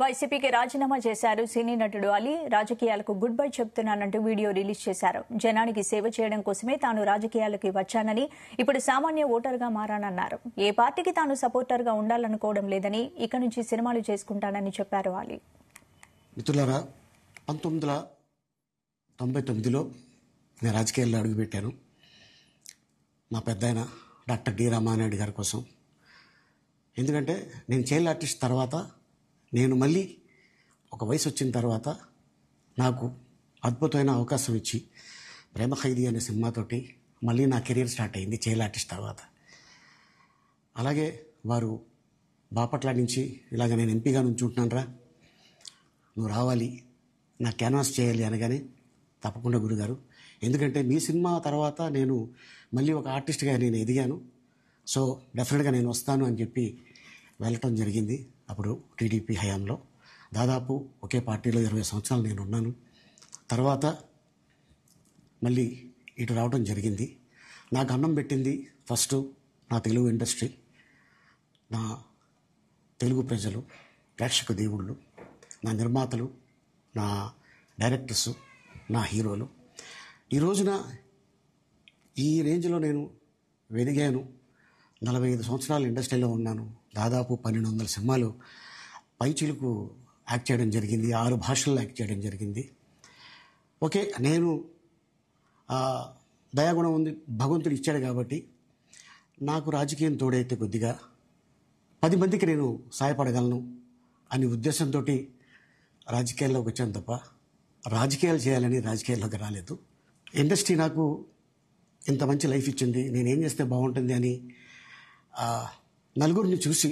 వైసీపీకి రాజీనామా చేశారు సినీ నటుడు అలీ. రాజకీయాలకు గుడ్ బై చెప్తున్నానంటూ వీడియో రిలీజ్ చేశారు. జనానికి సేవ చేయడం కోసమే తాను రాజకీయాలకి వచ్చానని, ఇప్పుడు సామాన్య ఓటర్గా మారానన్నారు. ఏ పార్టీకి తాను సపోర్టర్గా ఉండాలనుకోవడం లేదని, ఇక నుంచి సినిమాలు చేసుకుంటానని చెప్పారు అలీ. మిత్రులారా, 1999లో నేను రాజకీయాల్లో అడుగుపెట్టాను. మా పెద్దాయన డాక్టర్ డి రామానాయుడు గారి కోసం. ఎందుకంటే నేను చైల్డ్ ఆర్టిస్ట్ తర్వాత నేను మళ్ళీ ఒక వయసు వచ్చిన తర్వాత నాకు అద్భుతమైన అవకాశం ఇచ్చి ప్రేమ ఖైదీ అనే సినిమాతోటి మళ్ళీ నా కెరీర్ స్టార్ట్ అయింది చైల్డ్ ఆర్టిస్ట్ తర్వాత. అలాగే వారు బాపట్ల నుంచి ఇలాగ నేను ఎంపీగా నుంచుంటున్నాను, నువ్వు రావాలి, నా క్యాన్వాస్ చేయాలి అనగానే తప్పకుండా గురుగారు, ఎందుకంటే మీ సినిమా తర్వాత నేను మళ్ళీ ఒక ఆర్టిస్ట్గా నేను ఎదిగాను, సో డెఫినెట్గా నేను వస్తాను అని చెప్పి వెళ్ళటం జరిగింది. అప్పుడు టీడీపీ హయాంలో దాదాపు ఒకే పార్టీలో 20 సంవత్సరాలు నేను ఉన్నాను. తర్వాత మళ్ళీ ఇటు రావడం జరిగింది. నాకు అన్నం పెట్టింది ఫస్ట్ నా తెలుగు ఇండస్ట్రీ, నా తెలుగు ప్రజలు, ప్రేక్షక దేవుళ్ళు, నా నిర్మాతలు, నా డైరెక్టర్సు, నా హీరోలు. ఈ రోజున ఈ రేంజ్లో నేను వెదిగాను. 45 సంవత్సరాలు ఇండస్ట్రీలో ఉన్నాను. దాదాపు 1200 సినిమాలు పైచిలుకు యాక్ట్ చేయడం జరిగింది. 6 భాషల్లో యాక్ట్ చేయడం జరిగింది. ఓకే, నేను దయాగుణం ఉంది, భగవంతుడు ఇచ్చాడు కాబట్టి నాకు రాజకీయం తోడైతే కొద్దిగా 10 మందికి నేను సహాయపడగలను అనే ఉద్దేశంతో రాజకీయాల్లోకి వచ్చాను తప్ప రాజకీయాలు చేయాలని రాజకీయాల్లోకి రాలేదు. ఇండస్ట్రీ నాకు ఇంత మంచి లైఫ్ ఇచ్చింది, నేనేం చేస్తే బాగుంటుంది అని నలుగురిని చూసి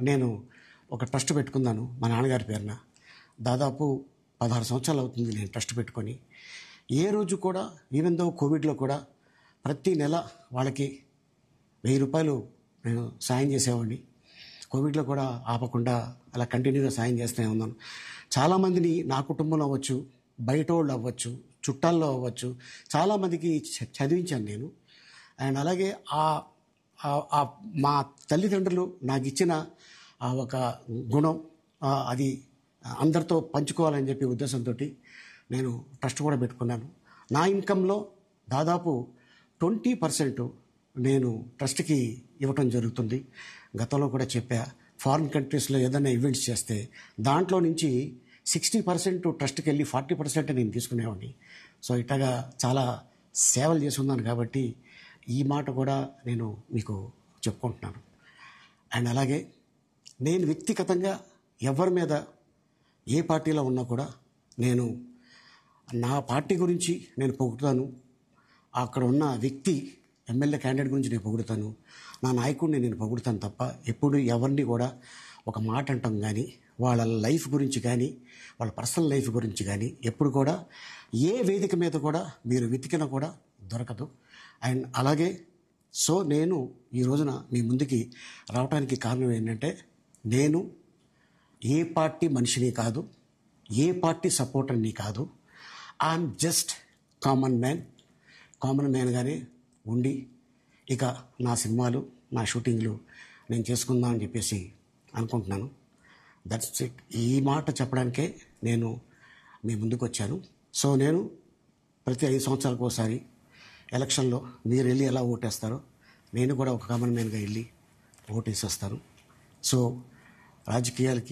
నేను ఒక ట్రస్ట్ పెట్టుకున్నాను మా నాన్నగారి పేరున. దాదాపు 16 సంవత్సరాలు అవుతుంది నేను ట్రస్ట్ పెట్టుకొని. ఏ రోజు కూడా, ఈవెన్ దో కోవిడ్లో కూడా ప్రతి నెల వాళ్ళకి 1000 రూపాయలు నేను సాయం చేసేవాడిని. కోవిడ్లో కూడా ఆపకుండా అలా కంటిన్యూగా సాయం చేస్తూనే ఉన్నాను. చాలామందిని నా కుటుంబంలో అవ్వచ్చు, బయట వాళ్ళు అవ్వచ్చు, చుట్టాల్లో అవ్వచ్చు, చాలామందికి చదివించాను నేను. అండ్ అలాగే మా తల్లిదండ్రులు నాకు ఇచ్చిన ఒక గుణం అది అందరితో పంచుకోవాలని చెప్పి ఉద్దేశంతో నేను ట్రస్ట్ కూడా పెట్టుకున్నాను. నా ఇన్కంలో దాదాపు 20% నేను ట్రస్ట్కి ఇవ్వటం జరుగుతుంది. గతంలో కూడా చెప్పా, ఫారిన్ కంట్రీస్లో ఏదైనా ఈవెంట్స్ చేస్తే దాంట్లో నుంచి 60% ట్రస్ట్కి వెళ్ళి 40% నేను తీసుకునేవాడిని. సో ఇట్లాగా చాలా సేవలు చేసి ఉన్నాను కాబట్టి ఈ మాట కూడా నేను మీకు చెప్పుకుంటున్నాను. అండ్ అలాగే నేను వ్యక్తిగతంగా ఎవరి మీద ఏ పార్టీలో ఉన్నా కూడా నేను నా పార్టీ గురించి నేను పొగుడుతాను, అక్కడ ఉన్న వ్యక్తి ఎమ్మెల్యే క్యాండిడేట్ గురించి నేను పొగుడుతాను, నా నాయకుడిని నేను పొగుడుతాను తప్ప ఎప్పుడు ఎవరిని కూడా ఒక మాట అంటాం కానీ వాళ్ళ లైఫ్ గురించి కానీ వాళ్ళ పర్సనల్ లైఫ్ గురించి కానీ ఎప్పుడు కూడా ఏ వేదిక మీద కూడా మీరు వెతికినా కూడా దొరకదు. అండ్ అలాగే సో నేను ఈ రోజున మీ ముందుకి రావడానికి కారణం ఏంటంటే, నేను ఏ పార్టీ మనిషిని కాదు, ఏ పార్టీ సపోర్టర్ని కాదు, ఐఎమ్ జస్ట్ కామన్ మ్యాన్గానే ఉండి ఇక నా సినిమాలు, నా షూటింగ్లు నేను చేసుకుందాం అని చెప్పేసి అనుకుంటున్నాను. That's it. ఈ మాట చెప్పడానికే నేను మీ ముందుకు వచ్చాను. సో నేను ప్రతి 5 సంవత్సరాలకు ఒకసారి ఎలక్షన్లో మీరు వెళ్ళి ఎలా ఓటేస్తారో నేను కూడా ఒక కామన్ మ్యాన్గా వెళ్ళి ఓటేసి వస్తాను. సో రాజకీయాలకి